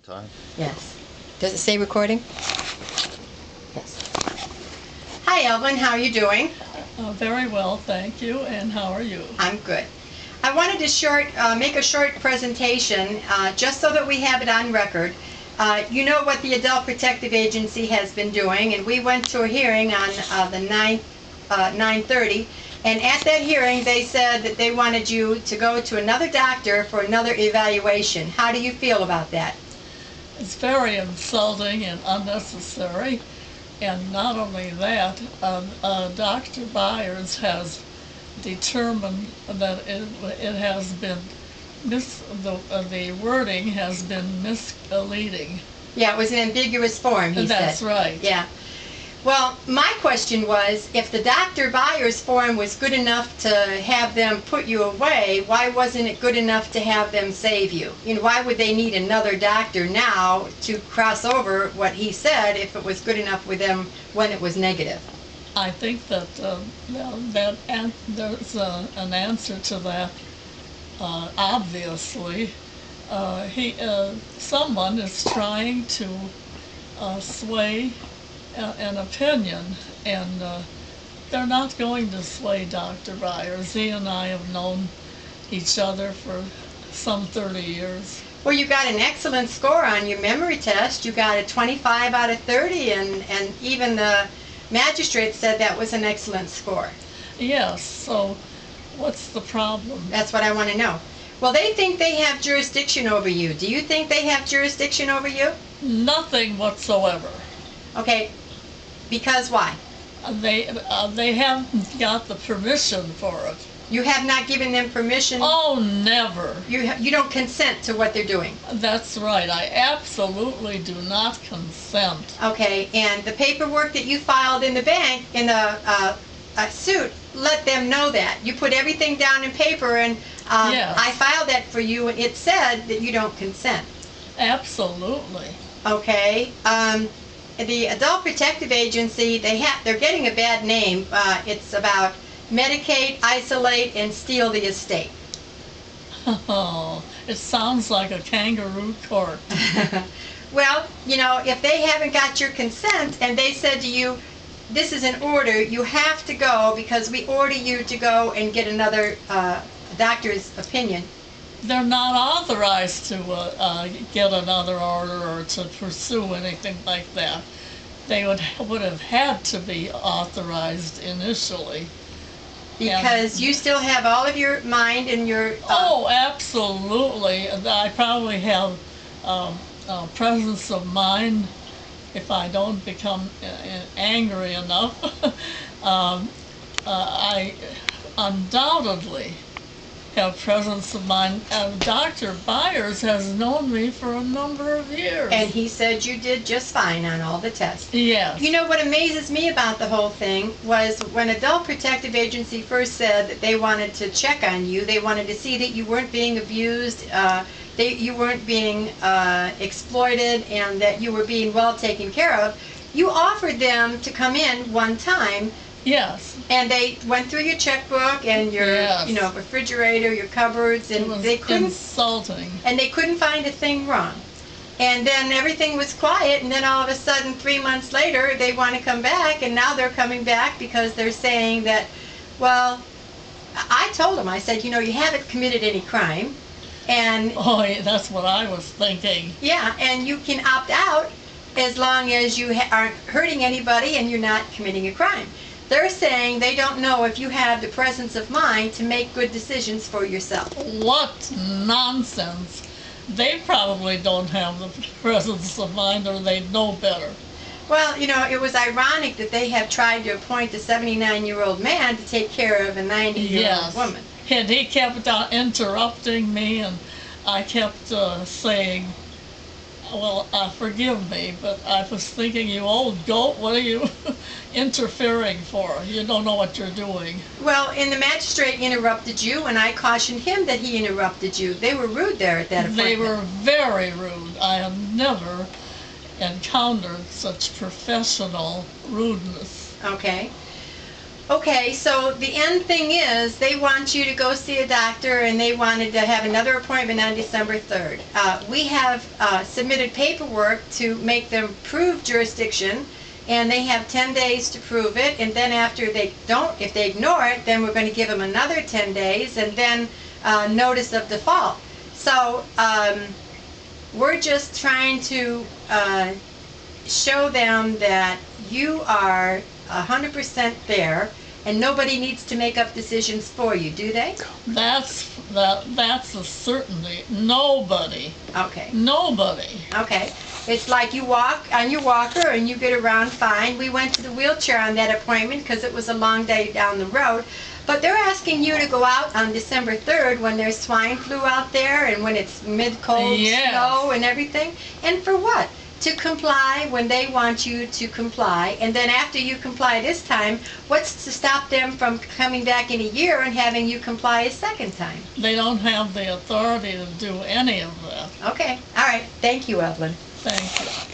time? Yes. Does it say recording? Yes. Hi, Evelyn. How are you doing? Very well, thank you. And how are you? I'm good. I wanted to make a short presentation just so that we have it on record. You know what the Adult Protective Agency has been doing, and we went to a hearing on the 9/30, and at that hearing they said that they wanted you to go to another doctor for another evaluation. How do you feel about that? It's very insulting and unnecessary. And not only that, Dr. Byers has determined that it has been the wording has been misleading. Yeah, it was an ambiguous form, he said. That's right. Yeah. Well, my question was, if the Dr. Byers form was good enough to have them put you away, why wasn't it good enough to have them save you? You know, why would they need another doctor now to cross over what he said if it was good enough with them when it was negative? I think that there's an answer to that. Obviously, someone is trying to sway an opinion, and they're not going to sway Dr. Byers. He and I have known each other for some 30 years. Well, you got an excellent score on your memory test. You got a 25 out of 30, and even the magistrate said that was an excellent score. Yes, so what's the problem? That's what I want to know. Well, they think they have jurisdiction over you. Do you think they have jurisdiction over you? Nothing whatsoever. Okay, because why? They haven't got the permission for it. You have not given them permission? Oh, never. You don't consent to what they're doing? That's right. I absolutely do not consent. Okay, and the paperwork that you filed in the bank, in the suit, let them know that. You put everything down in paper, and yes. I filed that for you, and it said that you don't consent. Absolutely. Okay. The Adult Protective Agency, they're getting a bad name. It's about medicate, isolate, and steal the estate. Oh, it sounds like a kangaroo court. Well, you know, if they haven't got your consent and they said to you, this is an order, you have to go because we order you to go and get another doctor's opinion. They're not authorized to get another order or to pursue anything like that. They would have had to be authorized initially. Because you still have all of your mind and your... Oh, absolutely. I probably have presence of mind if I don't become angry enough. I undoubtedly have presence of mind. Dr. Byers has known me for a number of years. And he said you did just fine on all the tests. Yes. You know what amazes me about the whole thing was when Adult Protective Agency first said that they wanted to check on you, they wanted to see that you weren't being abused, you weren't being exploited, and that you were being well taken care of. You offered them to come in one time. Yes. And they went through your checkbook and your, yes. you know, refrigerator, your cupboards, and they couldn't. Insulting. And they couldn't find a thing wrong. And then everything was quiet, and then all of a sudden, 3 months later, they want to come back, and now they're coming back because they're saying that, well, I told them, I said, you know, you haven't committed any crime, and oh, yeah, that's what I was thinking. Yeah, and you can opt out as long as you aren't hurting anybody and you're not committing a crime. They're saying they don't know if you have the presence of mind to make good decisions for yourself. What nonsense. They probably don't have the presence of mind, or they'd know better. Well, you know, it was ironic that they have tried to appoint a 79-year-old man to take care of a 90-year-old woman. And he kept interrupting me, and I kept saying, well, forgive me, but I was thinking, you old goat, what are you interfering for? You don't know what you're doing. Well, and the magistrate interrupted you, and I cautioned him that he interrupted you. They were rude there at that appointment. They were very rude. I have never encountered such professional rudeness. Okay. Okay, so the end thing is they want you to go see a doctor and they wanted to have another appointment on December 3rd. We have submitted paperwork to make them prove jurisdiction, and they have 10 days to prove it, and then after they don't, if they ignore it, then we're going to give them another 10 days and then notice of default. So we're just trying to show them that you are 100% there, and nobody needs to make up decisions for you, do they? That's a certainty. Nobody. Okay. Nobody. Okay. It's like you walk on your walker and you get around fine. We went to the wheelchair on that appointment because it was a long day down the road. But they're asking you to go out on December 3rd when there's swine flu out there and when it's mid-cold snow and everything. And for what? To comply when they want you to comply. And then after you comply this time, what's to stop them from coming back in a year and having you comply a second time? They don't have the authority to do any of that. Okay. All right. Thank you, Evelyn. Thank you.